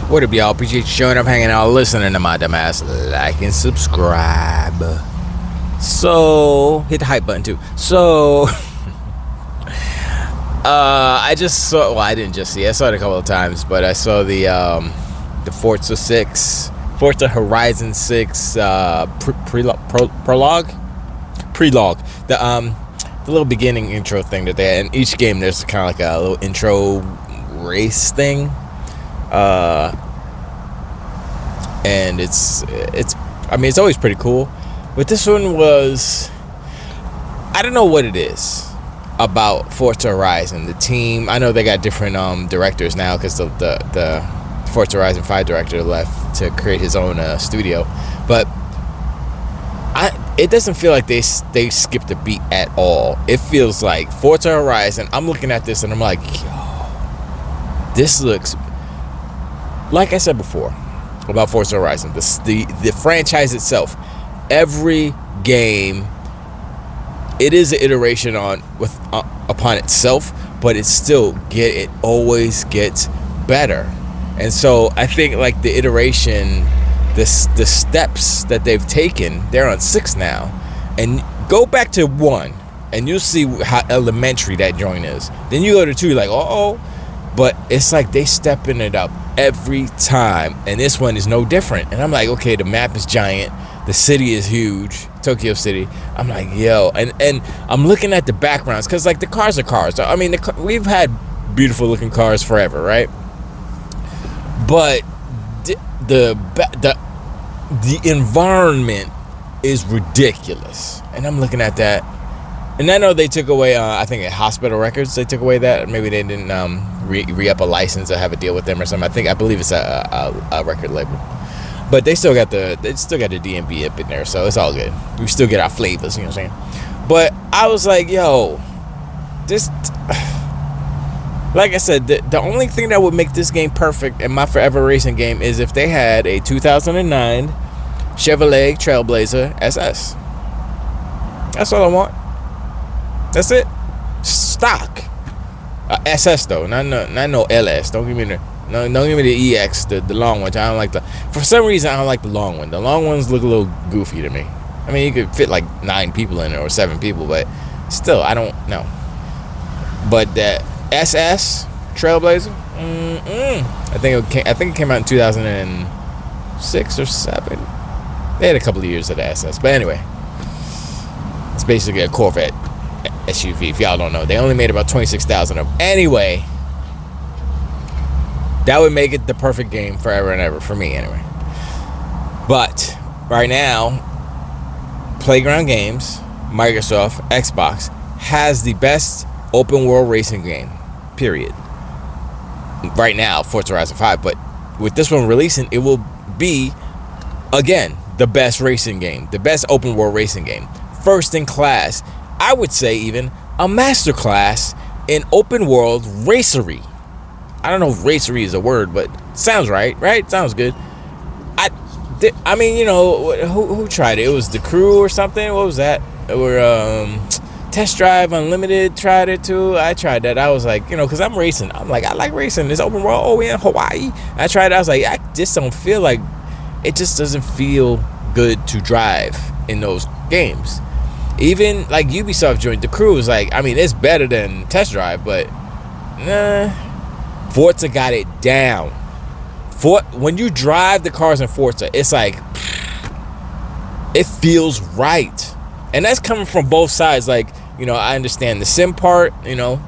What up, y'all? Appreciate you showing up, hanging out, listening to my dumbass. Like and subscribe. So, hit the hype button too. So, I just saw. Well, I didn't just see. I saw it a couple of times, but I saw the Forza Horizon 6 prologue. The little beginning intro thing that they had. In each game, there's kind of like a little intro race thing. And it's always pretty cool, but this one was, I don't know what it is about Forza Horizon. The team, I know they got different directors now because the Forza Horizon 5 director left to create his own studio, but it doesn't feel like they skipped a beat at all. It feels like Forza Horizon. I'm looking at this and I'm like, yo, this looks, like I said before about Forza Horizon, the franchise itself, every game, it is an iteration upon itself, but it always gets better. And so I think like the iteration, the steps that they've taken, they're on 6 now, and go back to 1 and you'll see how elementary that joint is. Then you go to 2, you're like, oh, but it's like they stepping it up every time, and this one is no different. And I'm like, okay, the map is giant, the city is huge, Tokyo City. I'm like, yo, and I'm looking at the backgrounds because like the cars are cars. I mean, we've had beautiful looking cars forever, right? But the environment is ridiculous, and I'm looking at that. And I know they took away, I think at Hospital Records, they took away that. Maybe they didn't re-up a license or have a deal with them or something. I believe it's a record label. But they still got the DMB up in there, so it's all good. We still get our flavors, you know what I'm saying? But I was like, yo, this, like I said, the only thing that would make this game perfect in my forever racing game is if they had a 2009 Chevrolet Trailblazer SS. That's all I want. That's it. Stock. SS though, not no LS. Don't give me the EX, the long one. I don't like for some reason I don't like the long one. The long ones look a little goofy to me. I mean, you could fit like 9 people in it or 7 people, but still, I don't know. But that SS Trailblazer, I think it came out in 2006 or 7. They had a couple of years of the SS, but anyway, it's basically a Corvette SUV. If y'all don't know, they only made about 26,000 of them. Anyway, that would make it the perfect game forever and ever for me. Anyway, but right now, Playground Games, Microsoft, Xbox has the best open world racing game. Period. Right now, Forza Horizon 5, but with this one releasing, it will be again the best racing game, the best open world racing game, first in class. I would say even a masterclass in open world racery. I don't know if racery is a word, but sounds right? Sounds good. I mean, you know, who tried it? It was the Crew or something. What was that? Or Test Drive Unlimited tried it too. I tried that. I was like, you know, because I'm racing. I'm like, I like racing. It's open world. Oh, we in Hawaii. I tried it. I was like, I just don't feel like, it just doesn't feel good to drive in those games. Even like Ubisoft joined the Crew is like, I mean, it's better than Test Drive, but Forza got it down. When you drive the cars in Forza, it's like, it feels right. And that's coming from both sides. Like, you know, I understand the sim part, you know,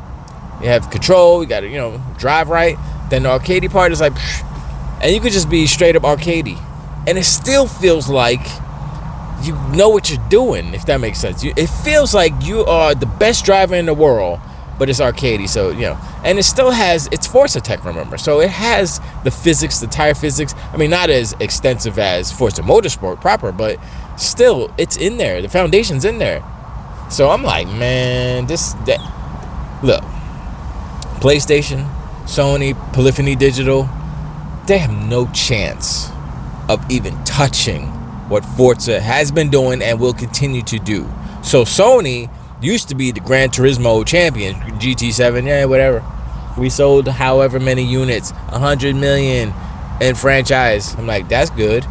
you have control, you got to, you know, drive right. Then the arcadey part is like, and you could just be straight up arcadey. And it still feels like you know what you're doing, if that makes sense. It feels like you are the best driver in the world, but it's arcadey, so, you know. And it still has, it's Forza tech, remember. So it has the physics, the tire physics. I mean, not as extensive as Forza Motorsport proper, but still, it's in there. The foundation's in there. So I'm like, man, look, PlayStation, Sony, Polyphony Digital, they have no chance of even touching what Forza has been doing and will continue to do. So Sony used to be the Gran Turismo champion, GT7, yeah, whatever. We sold however many units, 100 million, in franchise. I'm like, that's good,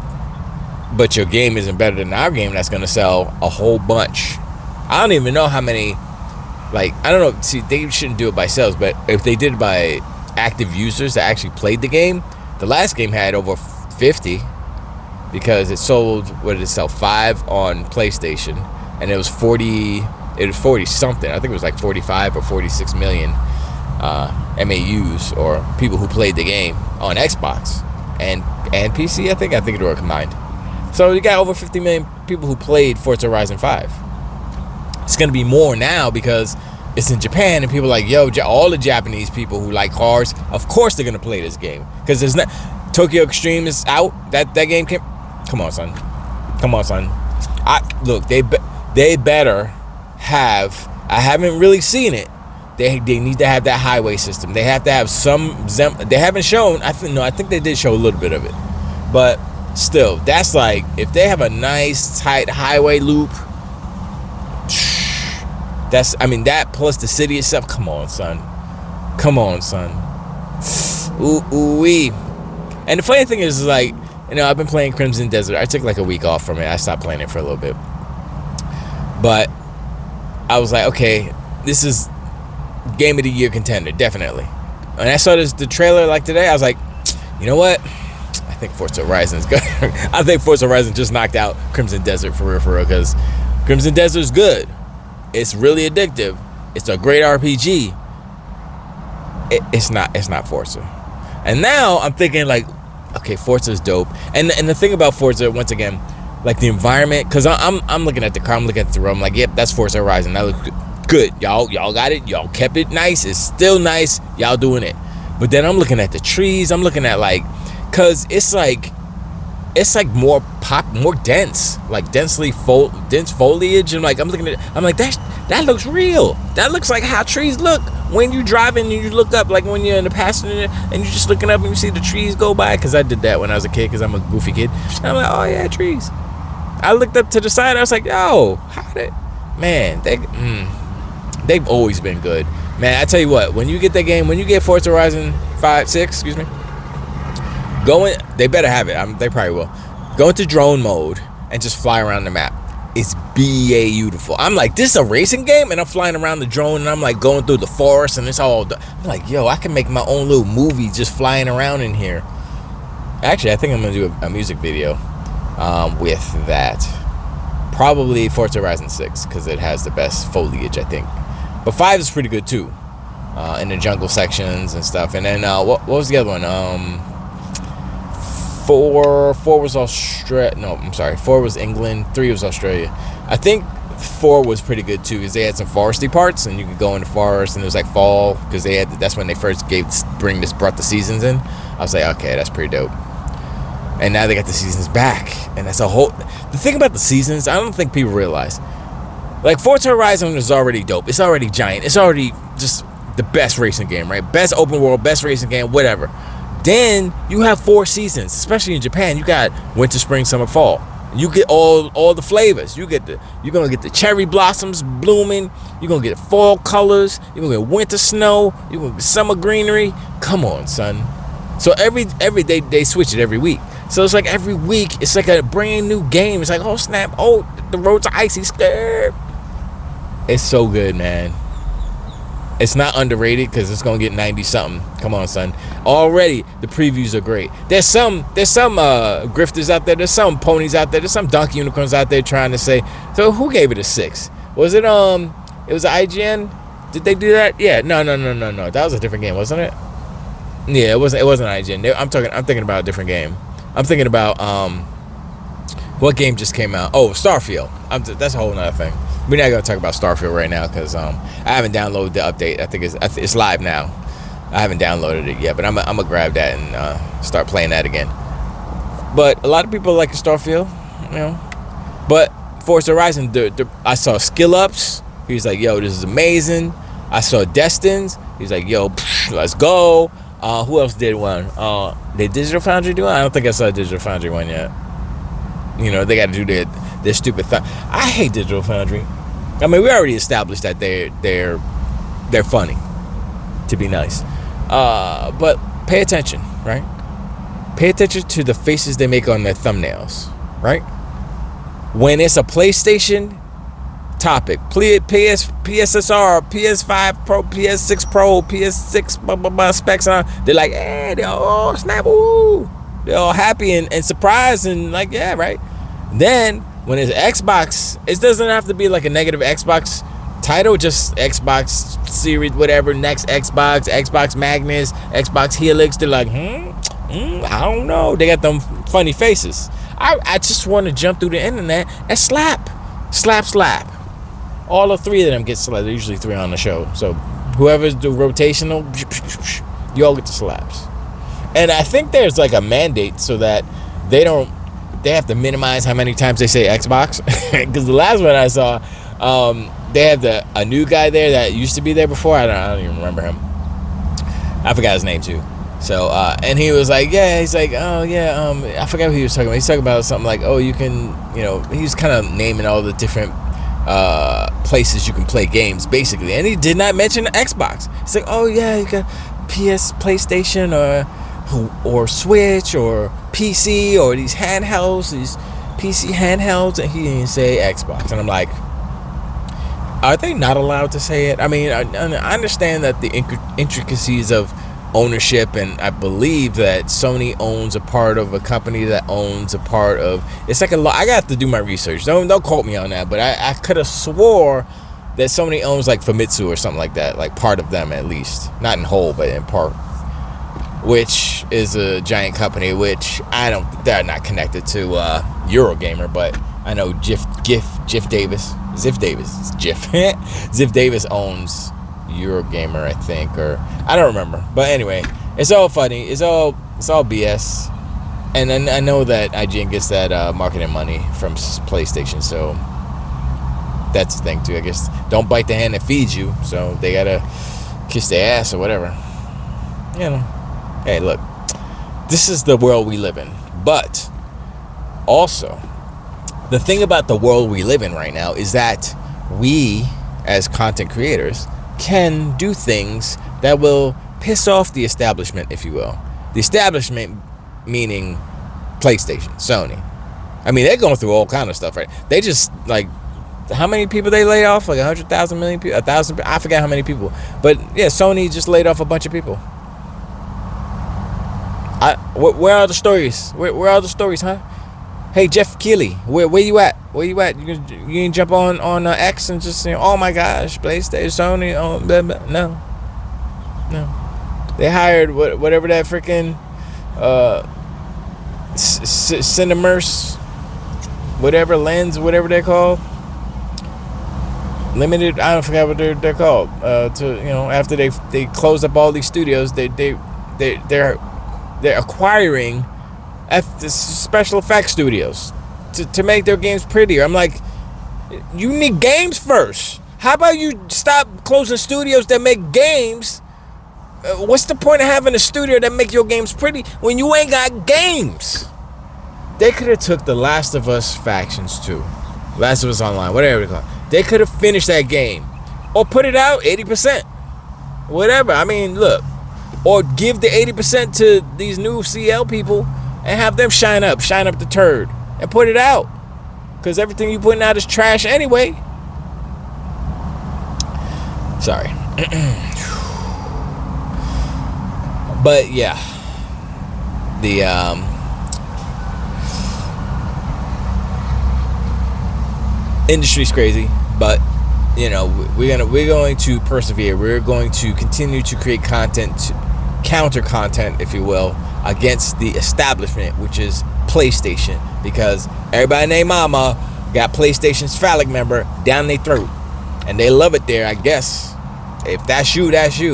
but your game isn't better than our game that's going to sell a whole bunch. I don't even know how many, like, I don't know. See, they shouldn't do it by sales, but if they did it by active users that actually played the game, the last game had over 50 because it sold, what did it sell? 5 on PlayStation, and it was 40 something. I think it was like 45 or 46 million MAUs, or people who played the game on Xbox and PC. I think it were combined. So you got over 50 million people who played Forza Horizon 5. It's gonna be more now because it's in Japan, and people are like, yo, all the Japanese people who like cars, of course they're gonna play this game, because there's not, Tokyo Extreme is out. That game came. Come on, son. Look, they better have. I haven't really seen it. They need to have that highway system. They have to have some. They haven't shown. I think they did show a little bit of it, but still, that's like, if they have a nice tight highway loop. That plus the city itself. Come on, son. Ooh-wee. And the funny thing is like, I've been playing Crimson Desert. I took like a week off from it. I stopped playing it for a little bit. But I was like, okay, this is Game of the Year contender, definitely. And I saw the trailer like today. I was like, you know what? I think Forza Horizon is good. I think Forza Horizon just knocked out Crimson Desert for real, because Crimson Desert is good. It's really addictive. It's a great RPG. It's not Forza. And now I'm thinking like, okay, Forza is dope. And the thing about Forza, once again, like the environment, because I'm looking at the car, I'm looking at the road, I'm like, yep, that's Forza Horizon. That looks good. Y'all got it. Y'all kept it nice. It's still nice. Y'all doing it. But then I'm looking at the trees. I'm looking at like, cause it's like more dense, like dense foliage. And like, I'm like, that looks real. That looks like how trees look when you driving and you look up, like when you're in the passenger and you're just looking up and you see the trees go by. Cause I did that when I was a kid, cause I'm a goofy kid. And I'm like, oh yeah, trees. I looked up to the side. I was like, yo, they've always been good, man. I tell you what, when you get that game, when you get Forza Horizon 6, they better have it. They probably will. Go into drone mode and just fly around the map. It's beautiful. I'm like, this is a racing game, and I'm flying around the drone, and I'm like going through the forest, and it's all. I'm like, yo, I can make my own little movie just flying around in here. Actually, I think I'm gonna do a music video with that. Probably Forza Horizon 6, because it has the best foliage, I think. But 5 is pretty good too, in the jungle sections and stuff. And then what was the other one? 4 was Australia. No, I'm sorry. 4 was England. 3 was Australia. I think 4 was pretty good too, because they had some foresty parts, and you could go in the forest, and it was like fall, because that's when they first brought the seasons in. I was like, okay, that's pretty dope. And now they got the seasons back, and that's the thing about the seasons, I don't think people realize. Like, Forza Horizon is already dope. It's already giant. It's already just the best racing game, right? Best open world, best racing game, whatever. Then you have 4 seasons, especially in Japan. You got winter, spring, summer, fall. You get all the flavors. You're gonna get the cherry blossoms blooming. You're gonna get fall colors. You're gonna get winter snow. You're gonna get summer greenery. Come on, son. So every day they switch it every week. So it's like every week it's like a brand new game. It's like, oh snap, oh, the roads are icy, scared. It's so good, man. It's not underrated, because it's gonna get 90 something. Come on, son. Already the previews are great. There's some grifters out there. There's some ponies out there. There's some donkey unicorns out there trying to say. So who gave it a 6? Was it it was IGN? Did they do that? Yeah. No. That was a different game, wasn't it? Yeah, it wasn't IGN. I'm thinking about a different game. I'm thinking about what game just came out? Oh, Starfield. That's a whole nother thing. We're not gonna talk about Starfield right now, because I haven't downloaded the update. I think it's live now. I haven't downloaded it yet, but I'm gonna grab that and start playing that again. But a lot of people like Starfield, But Forza Horizon, I saw skill ups. He was like, "Yo, this is amazing." I saw Destins. He's like, "Yo, let's go." Who else did one? Did Digital Foundry do one? I don't think I saw a Digital Foundry one yet. They got to do their stupid thing. I hate Digital Foundry. I mean, we already established that they're funny, to be nice. But pay attention, right? Pay attention to the faces they make on their thumbnails, right? When it's a PlayStation topic, PSSR, PS5 Pro, PS6 Pro, PS6 blah, blah, blah, specs on, they're like, hey, they're all snap, ooh. They're all happy and surprised and like, yeah, right? Then when it's Xbox, it doesn't have to be like a negative Xbox title, just Xbox Series, whatever, next Xbox Magnus, Xbox Helix. They're like, I don't know. They got them funny faces. I just want to jump through the internet and slap. All the three of them get slapped. There's usually three on the show. So whoever's the rotational, you all get the slaps. And I think there's like a mandate so that they have to minimize how many times they say Xbox. Because the last one I saw, they had a new guy there that used to be there before. I don't even remember him. I forgot his name too. So, and he was like, he's like, oh yeah, I forgot what he was talking about. He's talking about something like, oh, you can, he's kind of naming all the different places you can play games, basically. And he did not mention Xbox. He's like, oh yeah, you got PlayStation, or Switch, or PC, or these PC handhelds, and he didn't say Xbox. And I'm like, are they not allowed to say it? I mean, I understand that the intricacies of ownership, and I believe that Sony owns a part of a company that owns a part of. It's like I got to do my research. Don't quote me on that, but I could have swore that Sony owns like Famitsu or something like that, like part of them at least, not in whole, but in part. Which is a giant company, which they're not connected to Eurogamer, but I know Ziff Davis owns Eurogamer, I think, or I don't remember. But anyway, it's all funny. It's all BS. And then I know that IGN gets that marketing money from PlayStation, so that's the thing too. I guess don't bite the hand that feeds you, so they gotta kiss their ass or whatever. Hey, look, this is the world we live in. But also, the thing about the world we live in right now is that we, as content creators, can do things that will piss off the establishment, if you will. The establishment meaning PlayStation, Sony. I mean, they're going through all kind of stuff, right? They just, like, how many people they laid off? Like 100,000, million people, 1,000. I forget how many people. But yeah, Sony just laid off a bunch of people. Where are the stories? Where are the stories, huh? Hey, Jeff Keighley, where you at? Where you at? You can jump on X and just say, oh my gosh, PlayStation, Sony, blah, blah. No. They hired whatever that freaking Cinemerse, whatever lens, whatever they're called. Limited, I don't forget what they're called. After they closed up all these studios, they're acquiring special effects studios to make their games prettier. I'm like, you need games first. How about you stop closing studios that make games? What's the point of having a studio that make your games pretty when you ain't got games? They could have took the Last of Us Factions 2, Last of Us Online, whatever they call it. They could have finished that game or put it out 80%, whatever. I mean, look, or give the 80% to these new CL people and have them shine up the turd and put it out, because everything you putting out is trash anyway. Sorry. But yeah, the industry's crazy, but we're going to persevere. We're going to continue to create content, counter content, if you will, against the establishment, which is PlayStation, because everybody named Mama got PlayStation's phallic member down their throat, and they love it there, I guess. If that's you,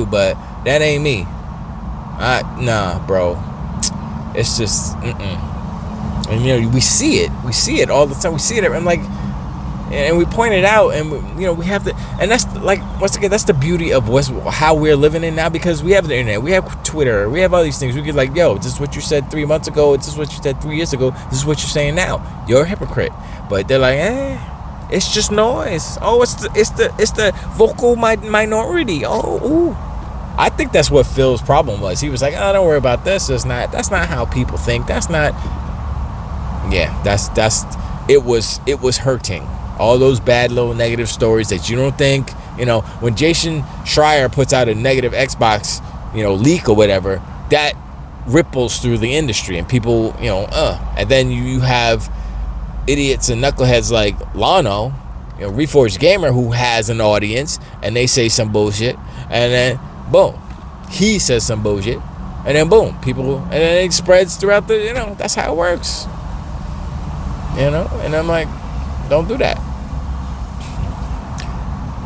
but that ain't me. Nah, bro. It's just, and we see it all the time. We see it, and like, and we point it out, and we have to, and that's like, once again, that's the beauty of how we're living in now, because we have the internet, we have Twitter, we have all these things. We get like, yo, this is what you said 3 months ago, this is what you said 3 years ago, this is what you're saying now. You're a hypocrite. But they're like, it's just noise. Oh, it's the vocal minority. Oh, ooh. I think that's what Phil's problem was. He was like, "Oh, don't worry about this. That's not how people think. That's not." Yeah, that's it was hurting. All those bad little negative stories that you don't think, when Jason Schreier puts out a negative Xbox, leak or whatever, that ripples through the industry and people, and then you have idiots and knuckleheads like Lano, Reforged Gamer, who has an audience, and they say some bullshit, and then boom, he says some bullshit, and then boom, people, and then it spreads throughout the, that's how it works, and I'm like, don't do that.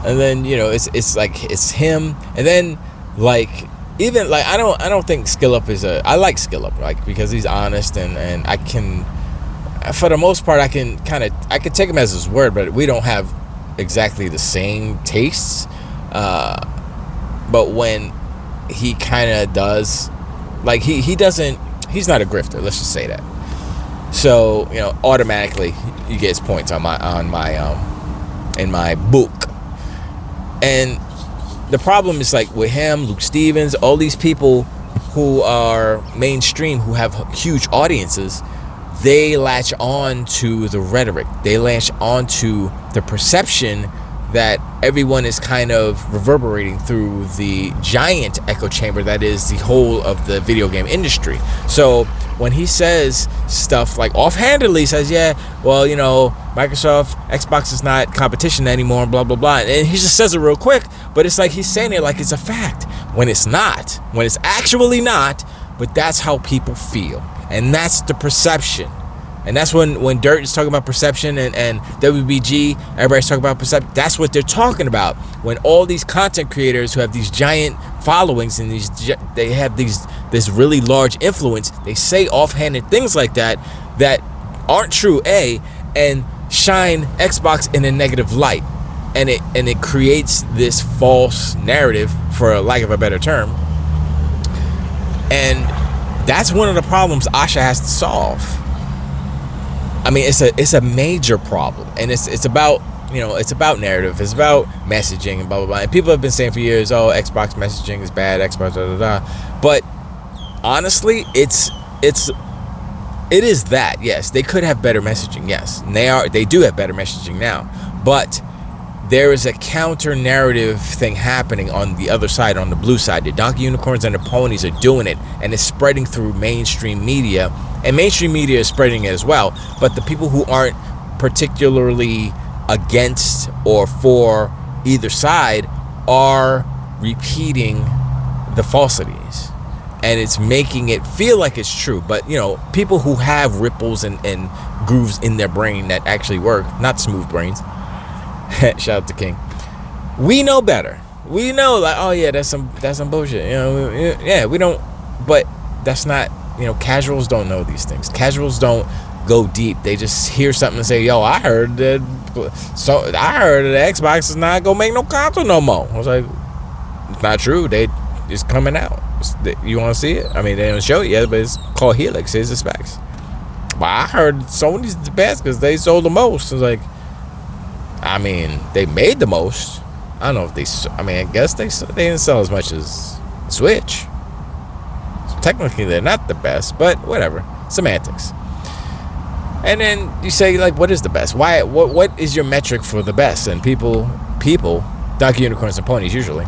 And then it's like it's him, and then like even like I don't think Skill Up I like Skill Up, like, because he's honest, and I can, for the most part, I can take him as his word, but we don't have exactly the same tastes. But when he kind of does, like he's not a grifter. Let's just say that. So automatically he gets points on my in my book. And the problem is, like, with him, Luke Stevens, all these people who are mainstream, who have huge audiences, they latch on to the rhetoric. They latch on to the perception that everyone is kind of reverberating through the giant echo chamber that is the whole of the video game industry. So when he says stuff like offhandedly says, yeah, well, Microsoft, Xbox is not competition anymore, blah, blah, blah. And he just says it real quick, but it's like he's saying it like it's a fact when it's not, when it's actually not, but that's how people feel. And that's the perception. And that's when Dirt is talking about perception and WBG, everybody's talking about perception. That's what they're talking about. When all these content creators who have these giant followings and they have this really large influence, they say offhanded things like that aren't true, and shine Xbox in a negative light. And it creates this false narrative, for lack of a better term. And that's one of the problems Asha has to solve. I mean, it's a major problem, and it's about it's about narrative, it's about messaging and blah blah blah. And people have been saying for years, oh, Xbox messaging is bad, Xbox da da da. But honestly, it is that. Yes, they could have better messaging. Yes, and they do have better messaging now, but there is a counter narrative thing happening on the other side, on the blue side. The donkey unicorns and the ponies are doing it, and it's spreading through mainstream media, and mainstream media is spreading it as well. But the people who aren't particularly against or for either side are repeating the falsities, and it's making it feel like it's true. But people who have ripples and grooves in their brain that actually work, not smooth brains. Shout out to King. We know better. We know, like, oh yeah, that's some bullshit. Yeah, we don't. But that's not. Casuals don't know these things. Casuals don't go deep. They just hear something and say, "Yo, I heard that Xbox is not gonna make no console no more." I was like, "It's not true. It's coming out. You want to see it? I mean, they don't show it yet, but it's called Helix. Here's the specs." But I heard Sony's the best because they sold the most. I was like, I mean, they made the most. I don't know if I guess they didn't sell as much as Switch. So technically, they're not the best, but whatever. Semantics. And then you say, like, what is the best? Why? What is your metric for the best? And people, donkey unicorns and ponies usually.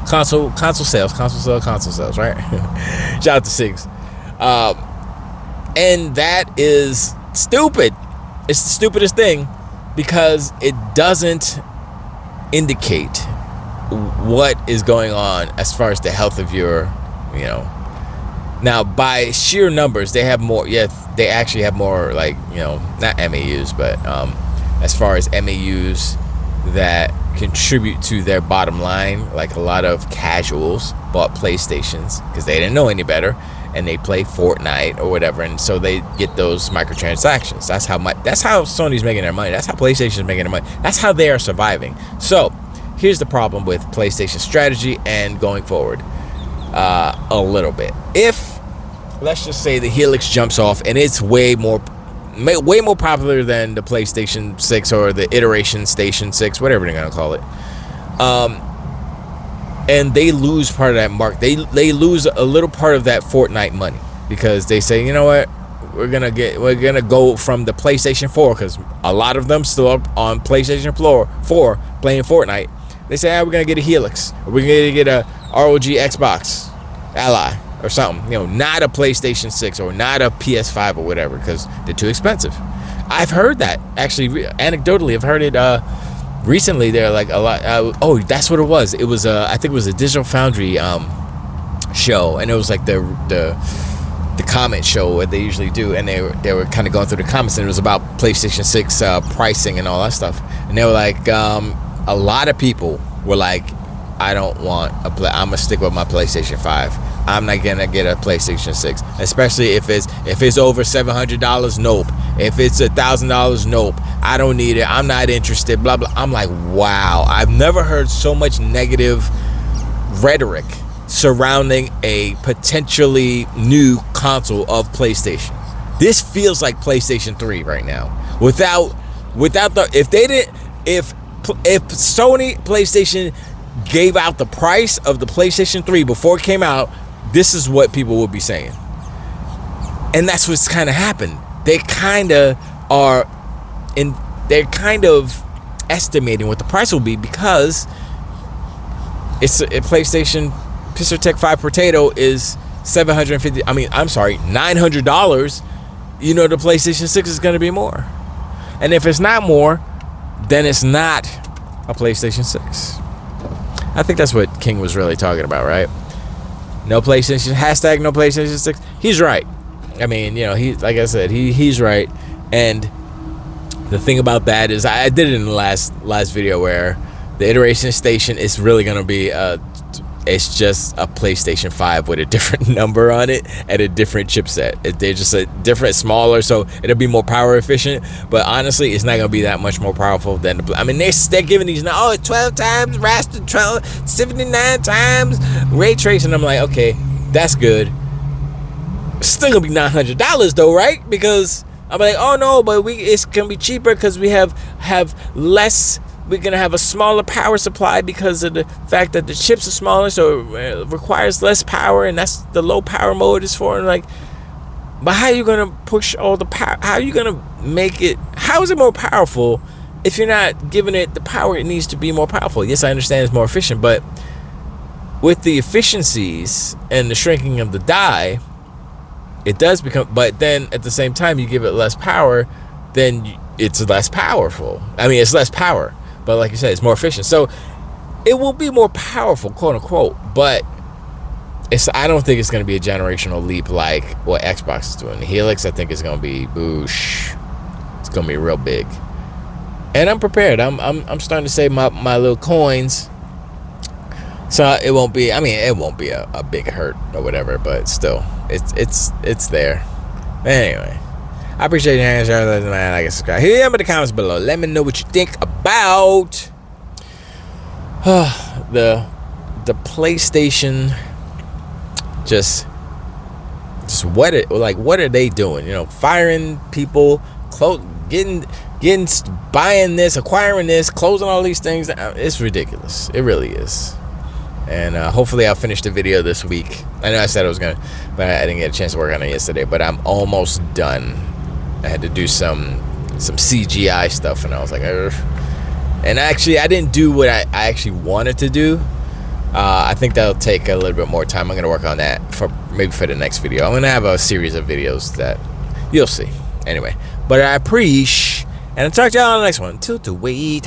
Console sales, right? Shout out to Sigs. And that is stupid. It's the stupidest thing. Because it doesn't indicate what is going on as far as the health of your, Now, by sheer numbers, they have more. Yeah, they actually have more, like, not MAUs, but as far as MAUs that contribute to their bottom line, like a lot of casuals bought PlayStations because they didn't know any better. And they play Fortnite or whatever, and so they get those microtransactions. That's how Sony's making their money. That's how PlayStation's making their money. That's how they are surviving. So here's the problem with PlayStation's strategy and going forward a little bit. If, let's just say, the Helix jumps off and it's way more popular than the PlayStation 6 or the iteration Station 6, whatever they're gonna call it. and they lose part of that mark. They lose a little part of that Fortnite money because they say, you know what, we're gonna go from the PlayStation 4, because a lot of them still up on PlayStation 4 playing Fortnite. They say, we're gonna get a Helix, or we're gonna get a ROG Xbox Ally or something, you know, not a PlayStation 6 or not a PS5 or whatever, because they're too expensive. I've heard that, actually, anecdotally. I've heard it recently. They're like a lot. Oh, that's what it was. It was I think it was a Digital Foundry show, and it was like the comment show what they usually do, and they were kind of going through the comments, and it was about PlayStation 6 pricing and all that stuff, and they were like, a lot of people were like, I don't want I'm gonna stick with my PlayStation 5. I'm not gonna get a PlayStation 6, especially if it's over $700. Nope. If it's $1,000, nope. I don't need it. I'm not interested. Blah blah. I'm like, wow. I've never heard so much negative rhetoric surrounding a potentially new console of PlayStation. This feels like PlayStation 3 right now. Without the if Sony PlayStation gave out the price of the PlayStation 3 before it came out, this is what people would be saying. And that's what's kind of happened. They kind of are they're kind of estimating what the price will be, because it's a PlayStation Pistol Tech 5 Potato is $900. You know, the PlayStation 6 is going to be more. And if it's not more, then it's not a PlayStation 6. I think that's what King was really talking about, right? No PlayStation, hashtag no PlayStation 6. He's right. I mean, you know, like I said, he's right. And the thing about that is, I did it in the last video, where the iteration station is really going to be it's just a PlayStation 5 with a different number on it and a different chipset. They're just a different, smaller, so it'll be more power efficient. But honestly, it's not going to be that much more powerful than the... I mean, they're giving these now, 12 times raster, 79 times ray tracing. I'm like, okay, that's good. Still going to be $900 though, right? Because I'm like, oh no, but it's going to be cheaper because we have less... We're going to have a smaller power supply because of the fact that the chips are smaller, so it requires less power, and that's the low power mode is for. And like, but how are you going to push all the power? How are you going to make it? How is it more powerful if you're not giving it the power it needs to be more powerful? Yes, I understand it's more efficient, but with the efficiencies and the shrinking of the die, it does become, but then at the same time, you give it less power, then it's less powerful. I mean, it's less power. But like you said, it's more efficient. So it will be more powerful, quote unquote. But I don't think it's going to be a generational leap like what Xbox is doing. The Helix, I think, is going to be boosh. It's going to be real big. And I'm prepared. I'm starting to save my little coins. So it won't be. I mean, it won't be a big hurt or whatever. But still, it's there. Anyway. I appreciate your hands, man. Like and subscribe. Hit me in the comments below. Let me know what you think about the PlayStation. Just what are they doing? You know, firing people, buying this, acquiring this, closing all these things. It's ridiculous. It really is. And hopefully I'll finish the video this week. I know I said I was gonna, but I didn't get a chance to work on it yesterday. But I'm almost done. I had to do some CGI stuff, and I was like, ugh. And actually, I didn't do what I actually wanted to do. I think that'll take a little bit more time. I'm gonna work on that maybe for the next video. I'm gonna have a series of videos that you'll see. Anyway, but I appreciate, and I'll talk to y'all on the next one. Till to wait.